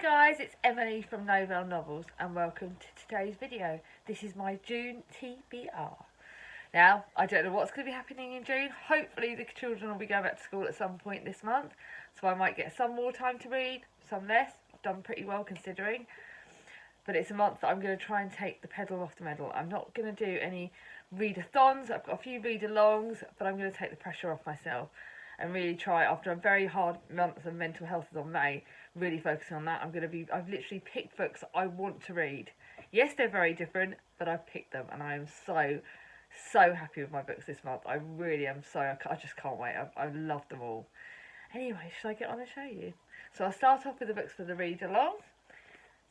guys, it's Emily from Novell Novels and welcome to today's video. This is my June TBR. Now, I don't know what's going to be happening in June. Hopefully the children will be going back to school at some point this month, so I might get some more time to read, some less. I've done pretty well considering. But it's a month that I'm going to try and take the pedal off the metal. I'm not going to do any readathons. I've got a few read-alongs, but I'm going to take the pressure off myself and really try, after a very hard month of mental health is on May, really focusing on that. I've literally picked books I want to read. Yes, they're very different, but I've picked them, and I am so happy with my books this month. I really am I just can't wait. I love them all. Anyway, should I get on and show you? So I'll start off with the books for the read-along.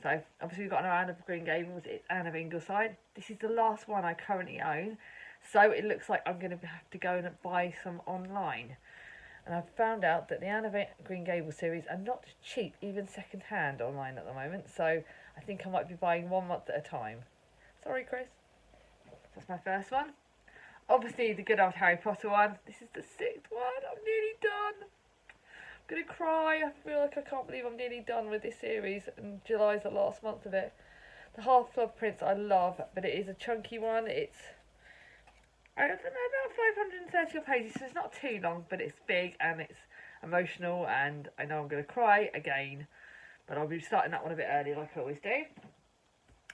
So, obviously we've got Anne of Green Gables, it's Anne of Ingleside. This is the last one I currently own, so it looks like I'm going to have to go and buy some online. And I've found out that the Anne of Green Gables series are not cheap, even second-hand online at the moment, so I think I might be buying 1 month at a time. Sorry, Chris. That's my first one. Obviously, the good old Harry Potter one. This is the 6th one. I'm nearly done. I'm going to cry. I feel like I can't believe I'm nearly done with this series, and July's the last month of it. The Half-Blood Prince I love, but it is a chunky one. It's, I don't know, about 530 pages, so it's not too long, but it's big and it's emotional, and I know I'm going to cry again, but I'll be starting that one a bit early like I always do.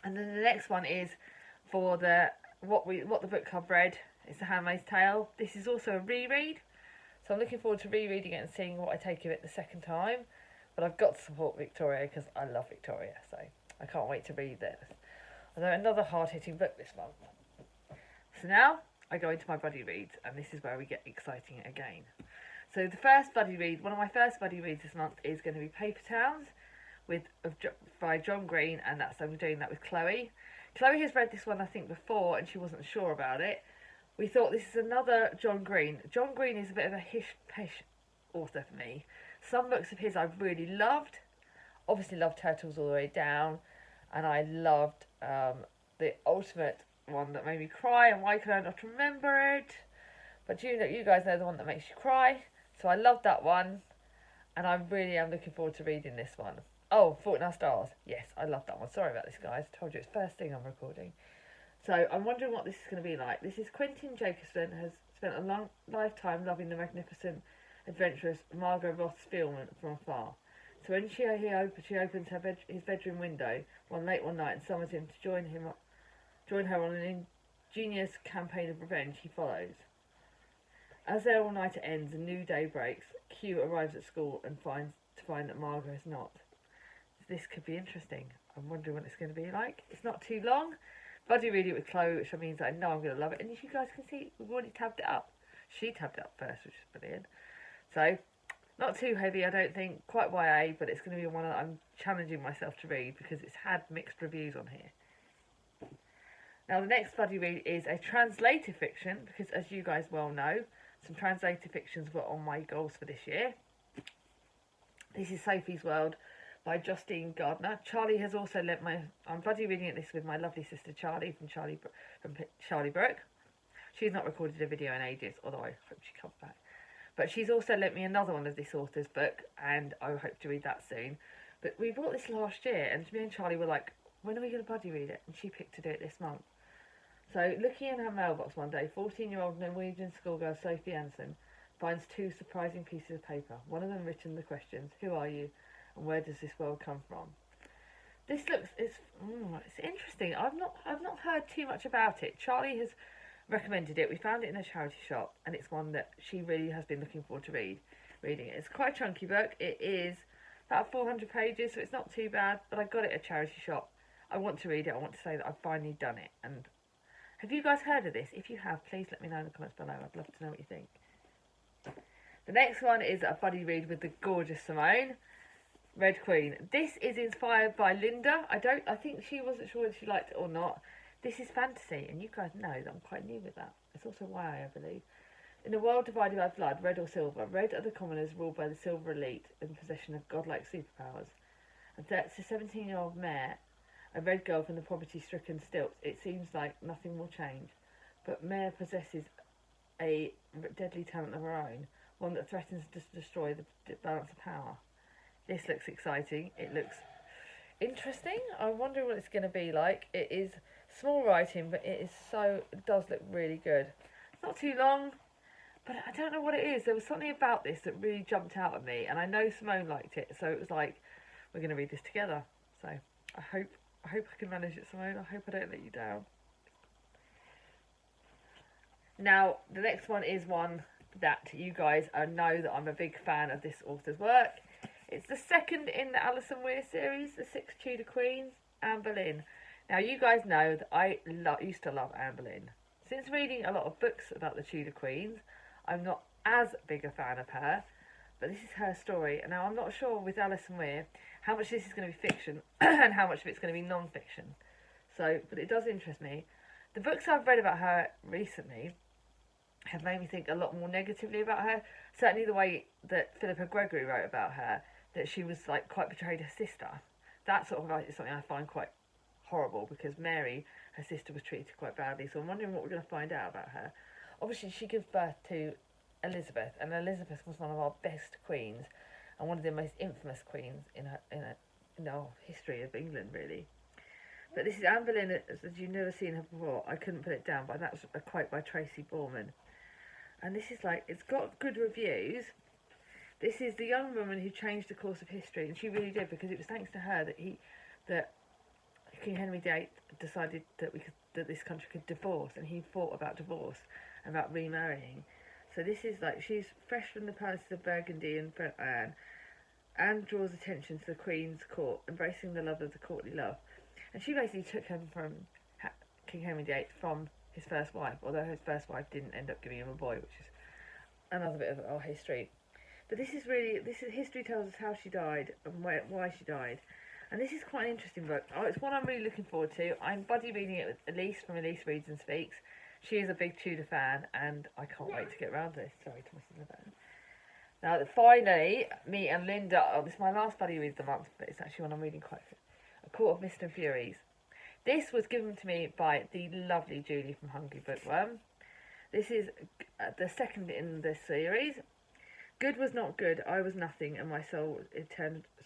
And then the next one is for what the book I've read. It's The Handmaid's Tale. This is also a reread, so I'm looking forward to rereading it and seeing what I take of it the second time. But I've got to support Victoria because I love Victoria, so I can't wait to read this. Although another hard-hitting book this month. So now I go into my buddy reads, and this is where we get exciting again. So the first buddy read, one of my first buddy reads this month is going to be Paper Towns by John Green, and I'm doing that with Chloe. Chloe has read this one I think before, and she wasn't sure about it. We thought this is another John Green. John Green is a bit of a hish-pish author for me. Some books of his I've really loved. Obviously loved Turtles All the Way Down, and I loved the ultimate one that made me cry, and why can I not remember it? But you guys know the one that makes you cry, so I loved that one, and I really am looking forward to reading this one. Oh, Fault in Our Stars. Yes, I love that one. Sorry about this, guys. I told you it's first thing I'm recording. So I'm wondering what this is going to be like. This is Quentin Jacobson has spent a long lifetime loving the magnificent, adventurous Margot Roth Spielman from afar. So when she opens his bedroom window one night and summons him to join her on an ingenious campaign of revenge, he follows. As their all-nighter ends, a new day breaks. Q arrives at school and find that Margot is not. This could be interesting. I'm wondering what it's going to be like. It's not too long. Buddy read it with Chloe, which means I know I'm going to love it. And as you guys can see, we've already tabbed it up. She tabbed it up first, which is brilliant. So, not too heavy, I don't think. Quite YA, but it's going to be one that I'm challenging myself to read because it's had mixed reviews on here. Now, the next buddy read is a translated fiction, because as you guys well know, some translated fictions were on my goals for this year. This is Sophies World by Justine Gardner. Charlie has also lent I'm buddy reading this with my lovely sister Charlie from Charlie Brooke. She's not recorded a video in ages, although I hope she comes back. But she's also lent me another one of this author's book, and I hope to read that soon. But we bought this last year, and me and Charlie were like, when are we going to buddy read it? And she picked to do it this month. So, looking in her mailbox one day, 14-year-old Norwegian schoolgirl Sophie Anson finds 2 surprising pieces of paper. One of them written the questions, who are you, and where does this world come from? This it's interesting. I've not heard too much about it. Charlie has recommended it. We found it in a charity shop, and it's one that she really has been looking forward to reading it. It's quite a chunky book. It is about 400 pages, so it's not too bad, but I got it at a charity shop. I want to read it. I want to say that I've finally done it. And have you guys heard of this? If you have, please let me know in the comments below. I'd love to know what you think. The next one is a buddy read with the gorgeous Simone, Red Queen. This is inspired by Linda. I think she wasn't sure if she liked it or not. This is fantasy, and you guys know that I'm quite new with that. It's also YA, I believe. In a world divided by blood, red or silver, red are the commoners ruled by the silver elite in possession of godlike superpowers. And that's a 17-year-old mare, a red girl from the poverty-stricken stilts. It seems like nothing will change, but Mare possesses a deadly talent of her own, one that threatens to destroy the balance of power. This looks exciting. It looks interesting. I'm wondering what it's going to be like. It is small writing, but it does look really good. It's not too long, but I don't know what it is. There was something about this that really jumped out at me, and I know Simone liked it, so it was like, we're going to read this together. So I hope I can manage it, Simone. I hope I don't let you down. Now, the next one is one that you guys know that I'm a big fan of this author's work. It's the second in the Alison Weir series, The Six Tudor Queens, Anne Boleyn. Now, you guys know that I used to love Anne Boleyn. Since reading a lot of books about the Tudor Queens, I'm not as big a fan of her, but this is her story. And now I'm not sure with Alison Weir how much this is going to be fiction and how much of it's going to be non-fiction. So, but it does interest me. The books I've read about her recently have made me think a lot more negatively about her. Certainly the way that Philippa Gregory wrote about her, that she was like quite betrayed her sister. That sort of like is something I find quite horrible, because Mary, her sister, was treated quite badly. So I'm wondering what we're going to find out about her. Obviously, she gives birth to Elizabeth, and Elizabeth was one of our best queens and one of the most infamous queens in our history of England, really. But this is Anne Boleyn, as you've never seen her before. I couldn't put it down, but that's a quote by Tracy Borman. And this is like, it's got good reviews. This is the young woman who changed the course of history, and she really did, because it was thanks to her that King Henry VIII decided that this country could divorce, and he fought about divorce, about remarrying. So this is like, she's fresh from the palaces of Burgundy and Anne. Anne draws attention to the Queen's court, embracing the love of the courtly love. And she basically took him from King Henry VIII from his first wife, although his first wife didn't end up giving him a boy, which is another bit of our history. But history tells us how she died and why she died. And this is quite an interesting book. It's one I'm really looking forward to. I'm buddy reading it with Elise from Elise Reads and Speaks. She is a big Tudor fan, and I can't wait to get around to this. Sorry, Thomas in the van. Now, finally, me and Linda, this is my last buddy read of the month, but it's actually one I'm reading quite A Court of Mist and Furies. This was given to me by the lovely Julie from Hungry Bookworm. This is the second in this series. Good was not good, I was nothing, and my soul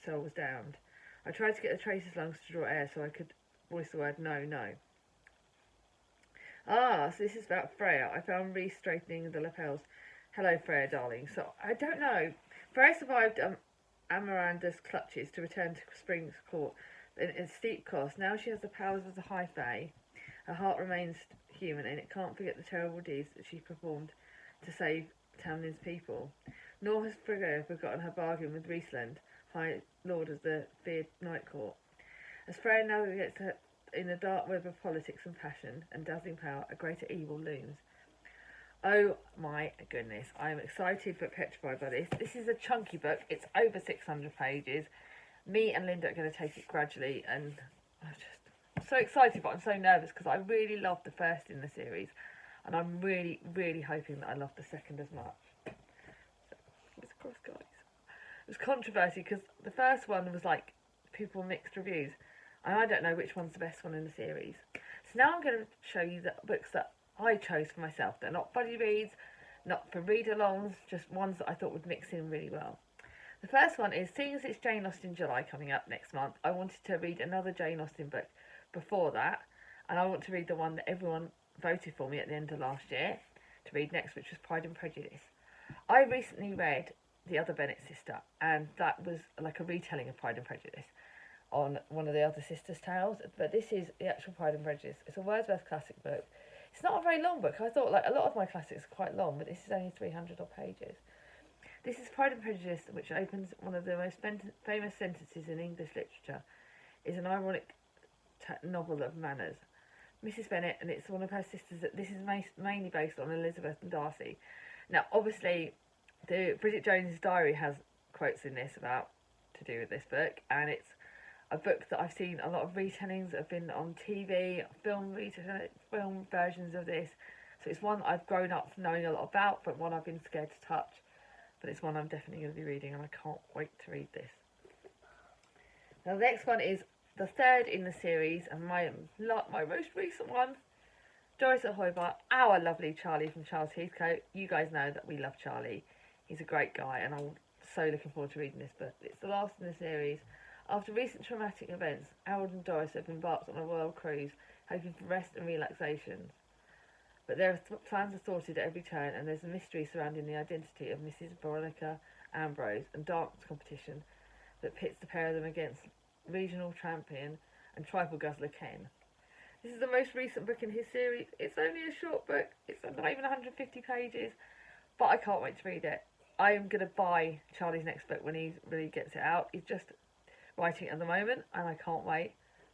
was damned. I tried to get the tracer's lungs to draw air so I could voice the word no, no. So this is about Freya. I found Reese straightening the lapels. Hello, Freya, darling. So, I don't know. Freya survived Amaranda's clutches to return to Spring's Court in a steep cost. Now she has the powers of the High Fae. Her heart remains human, and it can't forget the terrible deeds that she performed to save Tamlin's people. Nor has Freya forgotten her bargain with Riesland, High Lord of the feared Night Court. As Freya navigates in a dark web of politics and passion and dazzling power, a greater evil looms. Oh my goodness, I'm excited but petrified by this. This is a chunky book. It's over 600 pages. Me and Linda are going to take it gradually, and I'm so excited, but I'm so nervous because I really loved the first in the series, and I'm really, really hoping that I love the second as much. So, fingers crossed, guys. It was controversy because the first one was like, people mixed reviews, and I don't know which one's the best one in the series. So now I'm going to show you the books that I chose for myself. They're not buddy reads, not for read-alongs, just ones that I thought would mix in really well. The first one is, seeing as it's Jane Austen July coming up next month, I wanted to read another Jane Austen book before that, and I want to read the one that everyone voted for me at the end of last year to read next, which was Pride and Prejudice. I recently read The Other Bennet Sister, and that was like a retelling of Pride and Prejudice on one of the other sisters' tales, but this is the actual Pride and Prejudice. It's a Wordsworth classic book. It's not a very long book. I thought like a lot of my classics are quite long, but this is only 300 odd pages. This is Pride and Prejudice, which opens one of the most famous sentences in English literature. Is an ironic novel of manners. Mrs. Bennet, and it's one of her sisters. This is mainly based on Elizabeth and Darcy. Now, obviously, the Bridget Jones's Diary has quotes in this about to do with this book, and it's a book that I've seen a lot of retellings that have been on TV, film versions of this. So it's one I've grown up knowing a lot about, but one I've been scared to touch. But it's one I'm definitely going to be reading, and I can't wait to read this. Now the next one is the third in the series, and my most recent one, Doris Ahoy by our lovely Charlie from Charles Heathcote. You guys know that we love Charlie. He's a great guy, and I'm so looking forward to reading this book. It's the last in the series. After recent traumatic events, Harold and Doris have embarked on a world cruise, hoping for rest and relaxation. But their plans are thwarted at every turn, and there's a mystery surrounding the identity of Mrs. Veronica Ambrose and dance competition that pits the pair of them against regional champion and tribal guzzler Ken. This is the most recent book in his series. It's only a short book. It's not even 150 pages, but I can't wait to read it. I am going to buy Charlie's next book when he really gets it out. He's just writing it at the moment, and I can't wait.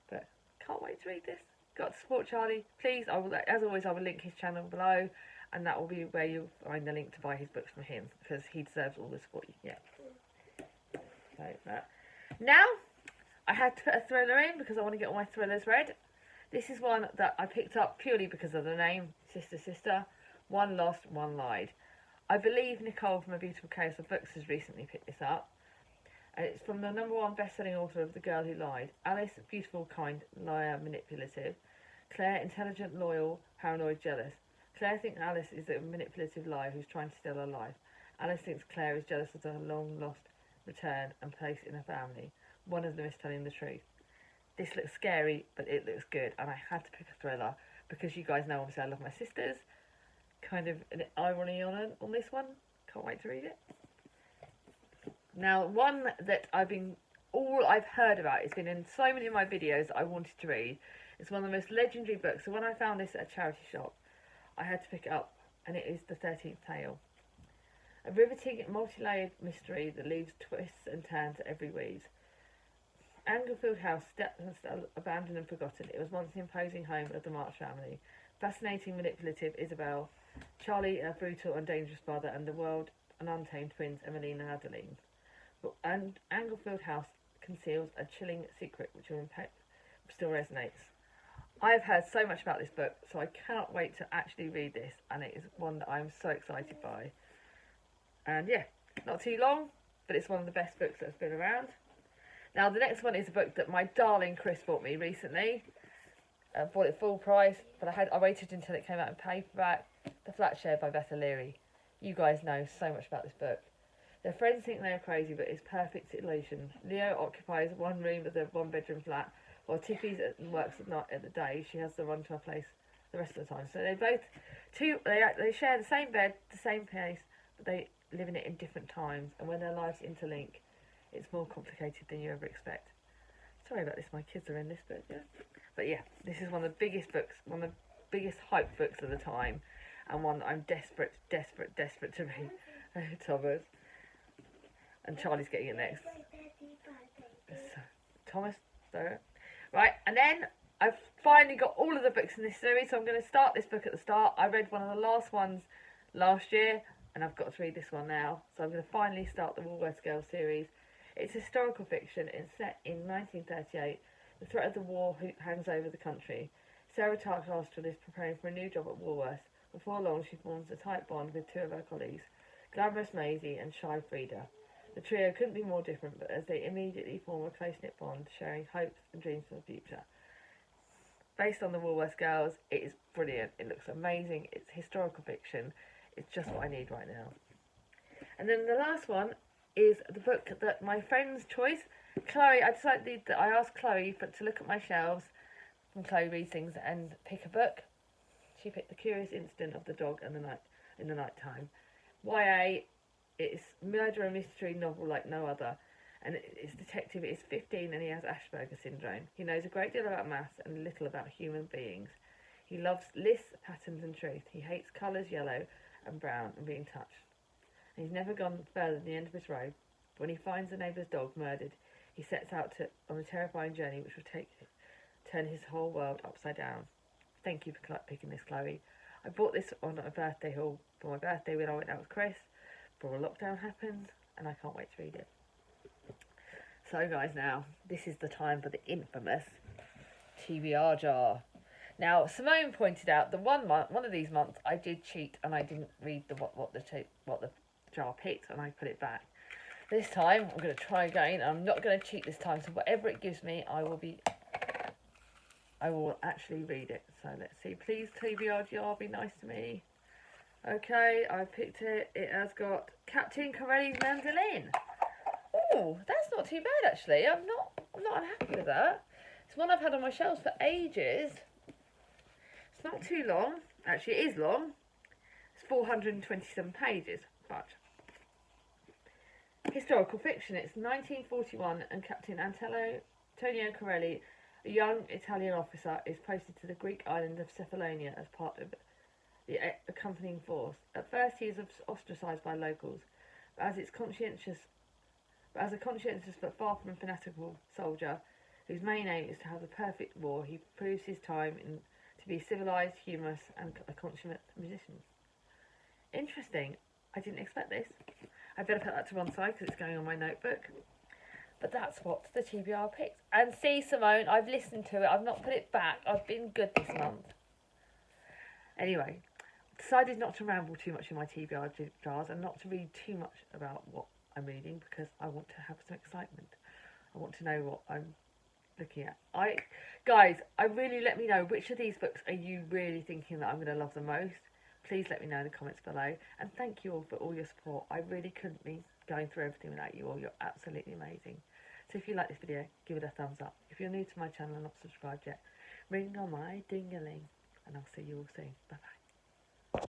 But can't wait to read this. Got to support Charlie. Please, I will, as always, I will link his channel below, and that will be where you'll find the link to buy his books from him, because he deserves all the support you get. So, now, I had to put a thriller in because I want to get all my thrillers read. This is one that I picked up purely because of the name, Sister Sister. One Lost, One Lied. I believe Nicole from A Beautiful Chaos of Books has recently picked this up. And it's from the #1 best-selling author of The Girl Who Lied. Alice, beautiful, kind, liar, manipulative. Claire, intelligent, loyal, paranoid, jealous. Claire thinks Alice is a manipulative liar who's trying to steal her life. Alice thinks Claire is jealous of her long-lost return and place in her family. One of them is telling the truth. This looks scary, but it looks good, and I had to pick a thriller because you guys know obviously I love my sisters. Kind of an irony on this one. Can't wait to read it. Now, one that all I've heard about, it's been in so many of my videos that I wanted to read. It's one of the most legendary books, so when I found this at a charity shop, I had to pick it up, and it is The 13th Tale. A riveting, multi-layered mystery that leaves twists and turns at every weave. Anglefield House, abandoned and forgotten. It was once the imposing home of the March family. Fascinating, manipulative Isabel, Charlie, a brutal and dangerous father, and the world and untamed twins Emmeline and Adeline. And Anglefield House conceals a chilling secret which still resonates. I've heard so much about this book, so I cannot wait to actually read this, and it is one that I'm so excited by. And yeah, not too long, but it's one of the best books that's been around. Now, the next one is a book that my darling Chris bought me recently. I bought it full price, but I waited until it came out in paperback. The Flat Share by Beth O'Leary. You guys know so much about this book. Their friends think they are crazy, but it's perfect illusion. Leo occupies one room of the one-bedroom flat, while Tiffy works at night at the day. She has to run to her place the rest of the time. So they share the same bed, the same place, but they live in it in different times. And when their lives interlink, it's more complicated than you ever expect. Sorry about this, my kids are in this book, yeah. But yeah, this is one of the biggest books, one of the biggest hype books of the time, and one that I'm desperate to read. Thomas. And Charlie's getting it next. So, Thomas, so. Right, and then I've finally got all of the books in this series, so I'm going to start this book at the start. I read one of the last ones last year, and I've got to read this one now. So I'm going to finally start the Woolworth Girls series. It's historical fiction. It's set in 1938. The threat of the war hangs over the country. Sarah Tarkastra is preparing for a new job at Woolworth. Before long, she forms a tight bond with two of her colleagues, glamorous Maisie and shy Frida. The trio couldn't be more different, but as they immediately form a close-knit bond, sharing hopes and dreams for the future. Based on the Woolworth Girls, it is brilliant. It looks amazing. It's historical fiction. It's just what I need right now. And then the last one is the book that my friend's choice, Chloe. I decided that I asked Chloe to look at my shelves, and Chloe reads things and pick a book. She picked The Curious Incident of the Dog in the Night Time. YA. It's murder and mystery novel like no other, and it's detective. It's 15 and he has Asperger's syndrome. He knows a great deal about maths and little about human beings. He loves lists, patterns and truth. He hates colours, yellow and brown, and being touched. And he's never gone further than the end of his road. When he finds the neighbour's dog murdered, he sets out on a terrifying journey which will turn his whole world upside down. Thank you for picking this, Chloe. I bought this on a birthday haul for my birthday when I went out with Chris. Before lockdown happened, and I can't wait to read it. So guys, now this is the time for the infamous TBR jar. Now Simone pointed out that one of these months I did cheat and I didn't read what the jar picked, and I put it back. This time I'm going to try again. I'm not going to cheat this time, so whatever it gives me, I will actually read it. So let's see. Please TBR jar, be nice to me. Okay, I picked it. It has got Captain Corelli's mandolin. Oh, that's not too bad actually. I'm not unhappy with that. It's one I've had on my shelves for ages. It's not too long. Actually, it is long. It's 427 pages, but historical fiction. It's 1941, and Captain Antonio Corelli, a young Italian officer, is posted to the Greek island of Cephalonia as part of the accompanying force. At first, he is ostracised by locals, but as a conscientious but far from fanatical soldier, whose main aim is to have the perfect war, he proves his time to be civilised, humorous, and a consummate musician. Interesting. I didn't expect this. I better put that to one side because it's going on my notebook. But that's what the TBR picked. And see, Simone, I've listened to it. I've not put it back. I've been good this month. Anyway, decided not to ramble too much in my TBR jars and not to read too much about what I'm reading because I want to have some excitement. I want to know what I'm looking at. Guys, really let me know which of these books are you really thinking that I'm going to love the most. Please let me know in the comments below. And thank you all for all your support. I really couldn't be going through everything without you all. You're absolutely amazing. So if you like this video, give it a thumbs up. If you're new to my channel and not subscribed yet, ring on my ding-a-ling. And I'll see you all soon. Bye-bye.